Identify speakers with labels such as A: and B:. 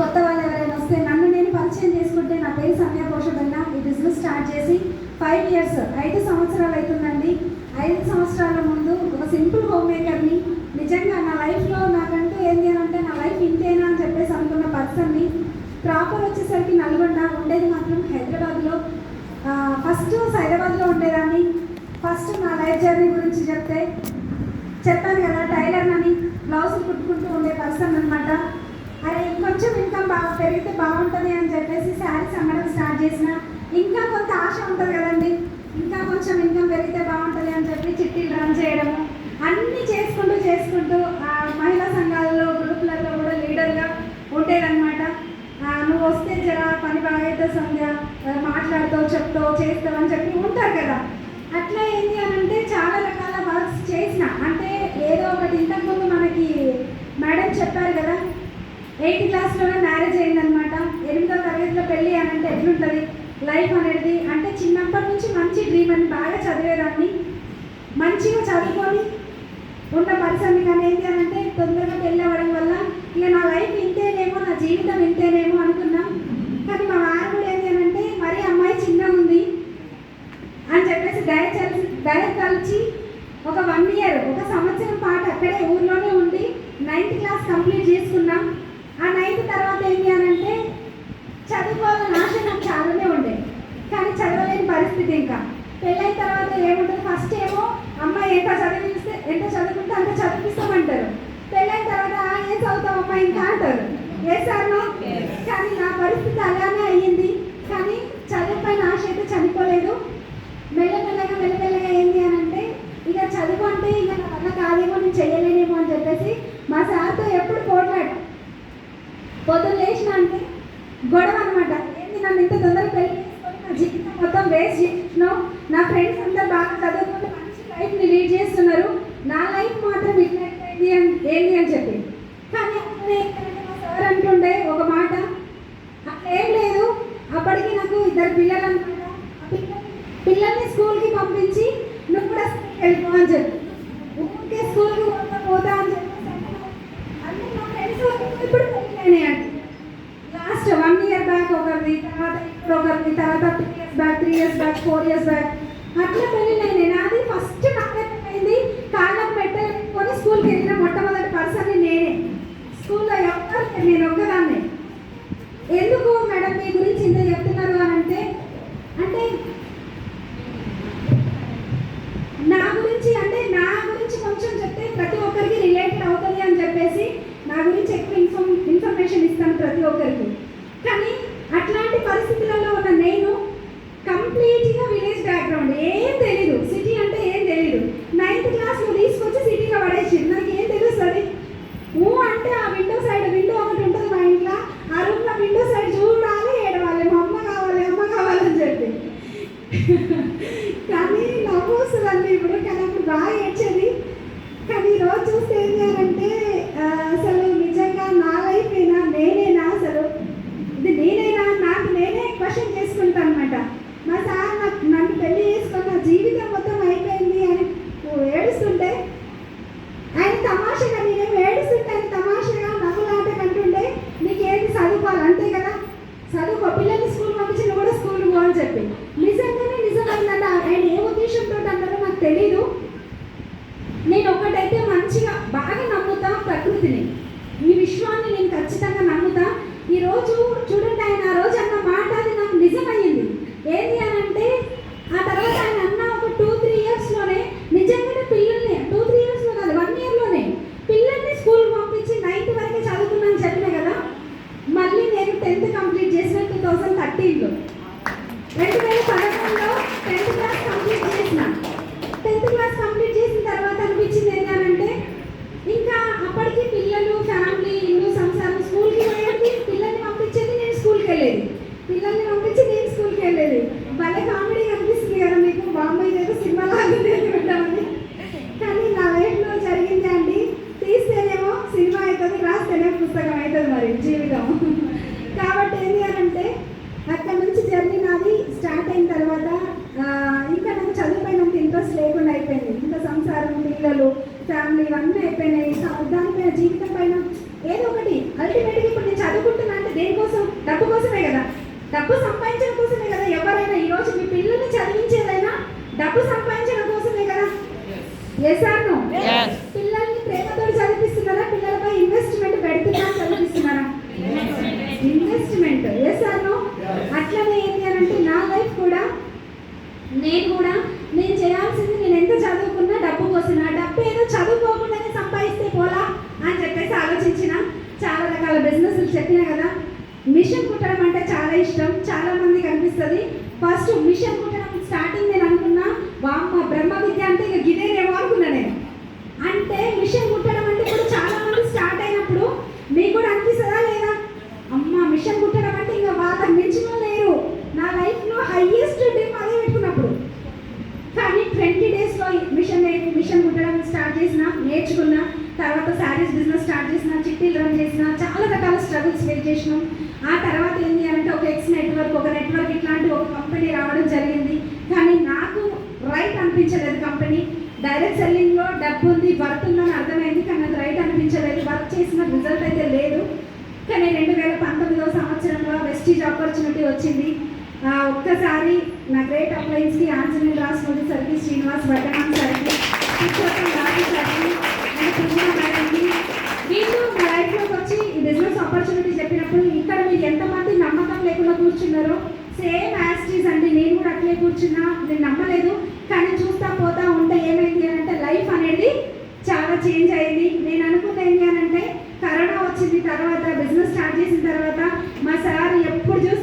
A: కొత్త వాళ్ళు ఎవరైనా వస్తే నన్ను నేను పరిచయం చేసుకుంటే, నా పేరు సంధ్యా పోషబెల్ల. ఈ బిజినెస్ స్టార్ట్ చేసి 5 years 5 సంవత్సరాలు అవుతుందండి. 5 సంవత్సరాల ముందు ఒక సింపుల్ హోమ్ మేకర్ని. నిజంగా నా లైఫ్లో నాకంటూ ఏంటి అని అంటే నా లైఫ్ ఇంతేనా అని చెప్పేసి అనుకున్న పర్సన్ని. ప్రాపర్ వచ్చేసరికి నల్గొండ, ఉండేది మాత్రం హైదరాబాద్లో. ఫస్ట్ హైదరాబాద్లో ఉండేదాన్ని. ఫస్ట్ నా లైఫ్ జర్నీ గురించి చెప్పాను కదా, టైలర్ అని బ్లౌజులు కుట్టుకుంటూ ఉండే పర్సన్ అనమాట. అరే ఇంకొంచెం ఇన్కమ్ బాగా పెరిగితే బాగుంటుంది అని చెప్పేసి శారీస్ అమ్మడం స్టార్ట్ చేసిన. ఇంకా కొంత ఆశ ఉంటుంది కదండి, ఇంకా కొంచెం ఇన్కమ్ పెరిగితే బాగుంటుంది అని చెప్పి చిట్టీలు రన్ చేయడము అన్నీ చేసుకుంటూ మహిళా సంఘాలలో గ్రూపులలో కూడా లీడర్గా ఉండేదన్నమాట. నువ్వు వస్తే జర పని బాగా అయితే సంధ్య, మాట్లాడుతావు, చెప్తావు, చేస్తావు అని చెప్పి ఉంటారు కదా. అట్లా ఏంటి అని అంటే చాలా రకాల వర్క్స్ చేసిన. అంటే ఏదో ఒకటి ఇంతకుముందు మనకి మేడం చెప్పారు కదా, 8th క్లాస్లోనే మ్యారేజ్ అయిందనమాట. 8వ తరగతిలో పెళ్ళి అని అంటే ఎట్లుంటుంది లైఫ్ అనేది. అంటే చిన్నప్పటి నుంచి మంచి డ్రీమ్ అని బాగా చదివేదాన్ని, మంచిగా చదువుకొని ఉన్న పర్సన్. కానీ ఏంటి అని అంటే తొందరగా పెళ్ళి అవ్వడం వల్ల ఇక నా లైఫ్ ఇంతేనేమో, నా జీవితం ఇంతేనేమో అనుకున్నాం. కానీ మా వారు కూడా ఏంటి అని అంటే మరీ అమ్మాయి చిన్నగా ఉంది అని చెప్పేసి దయతలిచి ఒక 1 year 1 సంవత్సరం పాటు అక్కడే ఊర్లోనే ఉండి 9th క్లాస్ కంప్లీట్ చేసుకున్నాం. ఆ 9th తర్వాత ఏంటి అని అంటే చదువుకోవాలని ఆశ నాకు చాలానే ఉండే, కానీ చదవలేని పరిస్థితి. ఇంకా పెళ్ళైన తర్వాత ఏముంటుంది, ఫస్ట్ ఏమో అమ్మాయి ఎంత చదువుకుంటే అంత చదివిస్తామంటారు. పెళ్ళైన తర్వాత ఏం చదువుతావు అమ్మాయి ఇంకా అంటారు. వేసాను, కానీ నా పరిస్థితి అలానే అయ్యింది. కానీ చదువు పైన ఆశ అయితే చనిపోలేదు. మెల్లమెల్లగా ఏంటి అని అంటే ఇక చదువు అంటే ఇక నా వల్ల కాదేమో, నేను చేయలేనేమో అని చెప్పేసి మా సార్తో ఎప్పుడు పోట్లాడు. పొద్దున్న లేచిన అంటే గొడవ అనమాట. ఏంటి నన్ను ఇంత తొందరగా పెళ్లి చేసుకొని నా జీవితం మొత్తం వేస్ట్ చేసినావు, నా ఫ్రెండ్స్ అందరూ బాగా చదువుకుంటూ మంచి లైఫ్ని లీడ్ చేస్తున్నారు, నా లైఫ్ మాత్రం ఇట్లా ఏంటి అని చెప్పి. కానీ మా సార్ అంటుండే ఒక మాట, అట్లా ఏం లేదు, అప్పటికి నాకు 2 పిల్లలు అనమాట. పిల్లల్ని స్కూల్కి పంపించి నువ్వు కూడా స్కూల్కి వెళ్ళిపో అని చెప్పి, ఊరికే స్కూల్కి పోతా అని చెప్పి అన్నీ మా ఫ్రెండ్స్ ఇప్పుడు పెళ్ళినాయి అండి. లాస్ట్ 1 year బ్యాక్ ఒకరిది, తర్వాత ఇప్పుడు ఒకరిది, తర్వాత 2 years back, 3 years back, 4 years back అట్లా పెళ్ళినాయి. నాది ఫస్ట్ నాకే అయింది. కాళ్ళకు పెట్టేసుకొని స్కూల్కి వెళ్ళిన మొట్టమొదటి పర్సన్ని నేనే. స్కూల్లో ఎవరు నేను ఒక్కదాన్ని. ఎందుకు మేడం మీ గురించి ఇంత చెప్తున్నారు అని అంటే నా గురించి కొంచెం చెప్తే ప్రతి ఒక్కరికి రిలేటెడ్ అవుతుంది అని చెప్పేసి నా గురించి ఎక్కువ ఇన్ఫర్మేషన్ ఇస్తాను ప్రతి ఒక్కరికి. కానీ అట్లాంటి పరిస్థితులలో ఉన్న నేను కంప్లీట్గా విలేజ్ బ్యాక్గ్రౌండ్, ఏం తెలీదు, సిటీ అంటే ఏం తెలీదు. 9th క్లాస్లో తీసుకొచ్చి సిటీలో పడేసి నాకు ఏం తెలుస్తుంది. అంటే ఆ విండో ఒకటి ఉంటుంది మా ఇంట్లో, ఆ రూమ్లో విండో సైడ్ చూడాలి, ఏడవాలి, మా అమ్మ కావాలని చెప్పి. కానీ నవ్వు వస్తుందండి ఇప్పుడు, కానీ అప్పుడు బాగా ఏడ్చేది. కానీ ఈరోజు చూస్తే ఏం చేయాలంటే అసలు నిజంగా నా లైఫ్ నేనేనా, అసలు ఇది నేనేనా, నాకు నేనే క్వశ్చన్ చేసుకుంటాను అనమాట. మా సార్ నన్ను పెళ్లి చేసుకుని నా జీవితం మొత్తం అయిపోయింది అని ఏడుస్తుంటే ఆయన తమాషగా, నేనేమో ఏడుస్తుంటే ఆయన తమాషగా నవ్వులాట కంటుండే, నీకేంటి చదువుకోవాలి అంతే కదా, చదువుకో, పిల్లల్ని స్కూల్ పంపించి నువ్వు కూడా స్కూల్ పో అని చెప్పి. నిజంగానే నిజమైందంట. ఆయన ఏ ఉద్దేశంతో అన్నారో నాకు తెలీదు. నేను ఒకటైతే మంచిగా బాగా నమ్ముతా ప్రకృతిని, ఈ విశ్వాన్ని నేను ఖచ్చితంగా నమ్ముతా. ఈరోజు చూడండి, ఆయన ఆ రోజు అన్న మాట అది నాకు నిజమయ్యింది. ఏంటి అని అంటే ఆ తర్వాత ఆయన అన్న ఒక 2-3 yearsలోనే నిజంగానే పిల్లల్ని 2-3 yearsలో కాదు 1 yearలోనే పిల్లల్ని స్కూల్కి పంపించి 9th వరకే చదువుకున్నాను చెప్పిన కదా. మళ్ళీ నేను 10th కంప్లీట్ చేసిన 2013లో 2011లో 10th క్లాస్ కంప్లీట్ చేసిన. 10th క్లాస్ కంప్లీట్ చేసిన తర్వాత అనిపించింది ఏంటంటే ఇంకా అప్పటికి పిల్లలు, ఫ్యామిలీ, ఇల్లు, సంసారం, స్కూల్కి పోయేది, పిల్లల్ని పంపించేది, నేను స్కూల్కి వెళ్ళేది, పిల్లల్ని పంపించి నేను స్కూల్కి వెళ్ళేది. భలే కామెడీ అనిపిస్తుంది కదా మీకు, బాంబే ఏదో సినిమాలాగా ఉంటామని. కానీ నా లైఫ్లో జరిగింది అండి, తీస్తేనేమో సినిమా అవుతుంది, రాస్తేనేమో పుస్తకం అవుతుంది మరి జీవితం. కాబట్టి ఏంటి అని అంటే అక్కడ నుంచి జర్నీ నాది స్టార్ట్ అయిన తర్వాత ఇంకా నాకు చదువుపైనంత ఇంట్రెస్ట్ లేకుండా అయిపోయింది. ఇంకా సంసారం, పిల్లలు, ఫ్యామిలీ ఇవన్నీ అయిపోయినాయి. దానిపైన జీవితం పైన ఏదో ఒకటి అల్టిమేట్గా ఇప్పుడు నేను చదువుకుంటున్నా అంటే దేనికోసం? డబ్బు కోసమే కదా. డబ్బు సంపాదించడం కోసమే కదా. ఎవరైనా ఈరోజు మీ పిల్లల్ని చదివించేదైనా డబ్బు సంపాదించడం కోసమే కదా. Yes or no? పిల్లల్ని ప్రేమతో చదివిస్తున్నారా? పిల్లలపై ఇన్వెస్ట్మెంట్ పెడుతున్నారా? చదివిస్తున్నారా? ఇన్వెస్ట్మెంట్. Yes or no? అట్లనే ఏంటి అని అంటే నా లైఫ్ కూడా నేను చేయాల్సింది, నేను ఎంత చదువుకున్నా డబ్బు కోసం. ఆ డబ్బు ఏదో చదువుకోకుండానే సంపాదిస్తే పోలా అని చెప్పేసి ఆలోచించిన. చాలా రకాల బిజినెస్లు చెప్పినా కదా. మిషన్ కుట్టడం అంటే చాలా ఇష్టం. చాలా మందికి అనిపిస్తుంది. ఫస్ట్ మిషన్ కుట్టడం స్టార్టింగ్ నేను అనుకున్నా, వామ్మ బ్రహ్మ విద్య అంటే ఇక గిదేనేమో అనుకున్నా నేను. అంటే మిషన్ కుట్టడం అంటే ఇప్పుడు చాలా మంది స్టార్ట్ అయినప్పుడు మీకు కూడా అనిపిస్తుందా లేదా? అమ్మ మిషన్ కుట్టడం అంటే ఇంకా వాళ్ళకి మించిన లేరు. నా లైఫ్లో హైయెస్ట్ డ్రీమ్ అదే పెట్టుకున్నప్పుడు. కానీ 20 డేస్లో మిషన్ కుట్టడం స్టార్ట్ చేసిన, నేర్చుకున్నా. తర్వాత శారీస్ బిజినెస్ స్టార్ట్ చేసిన, చిట్టీలు రన్ చేసిన, చాలా రకాల స్ట్రగుల్స్ ఫేస్ చేసినాం. ఆ తర్వాత ఏంటి అంటే ఒక నెట్వర్క్ ఇట్లాంటి ఒక కంపెనీ రావడం జరిగింది. కానీ నాకు రైట్ అనిపించలేదు కంపెనీ. డైరెక్ట్ సెల్లింగ్లో డబ్బు ఉంది, వర్త్ ఉందని అర్థమైంది. కానీ నాకు రైట్ అనిపించలేదు. వర్క్ చేసిన రిజల్ట్ అయితే లేదు. కానీ 2019వ సంవత్సరంలో వెస్టీజ్ ఆపర్చునిటీ వచ్చింది. ఒక్కసారి నా గ్రేట్ అప్లయన్స్కి ఆంజనేయులు రాష్ట్రపతి సార్కి, శ్రీనివాస్ వర్ధమాన్ సార్కి, రాజు సార్కి అండ్ కృష్ణ మేడంకి, వీళ్ళు నా లైఫ్లోకి వచ్చి ఈ బిజినెస్ ఆపర్చునిటీ చెప్పినప్పుడు ఇక్కడ మీరు ఎంతమంది నమ్మకం లేకుండా కూర్చున్నారో సేమ్ యాస్టీస్ అండి. నేను కూడా అట్లే కూర్చున్నా. నేను నమ్మలేదు. కానీ చూస్తా పోతా ఉంటే ఏమైంది అని అంటే లైఫ్ అనేది చాలా చేంజ్ అయింది. నేను అనుకున్నది ఏంటి అని అంటే కరోనా వచ్చింది తర్వాత, బిజినెస్ స్టార్ట్ చేసిన తర్వాత మా సార్ ఎప్పుడు చూసి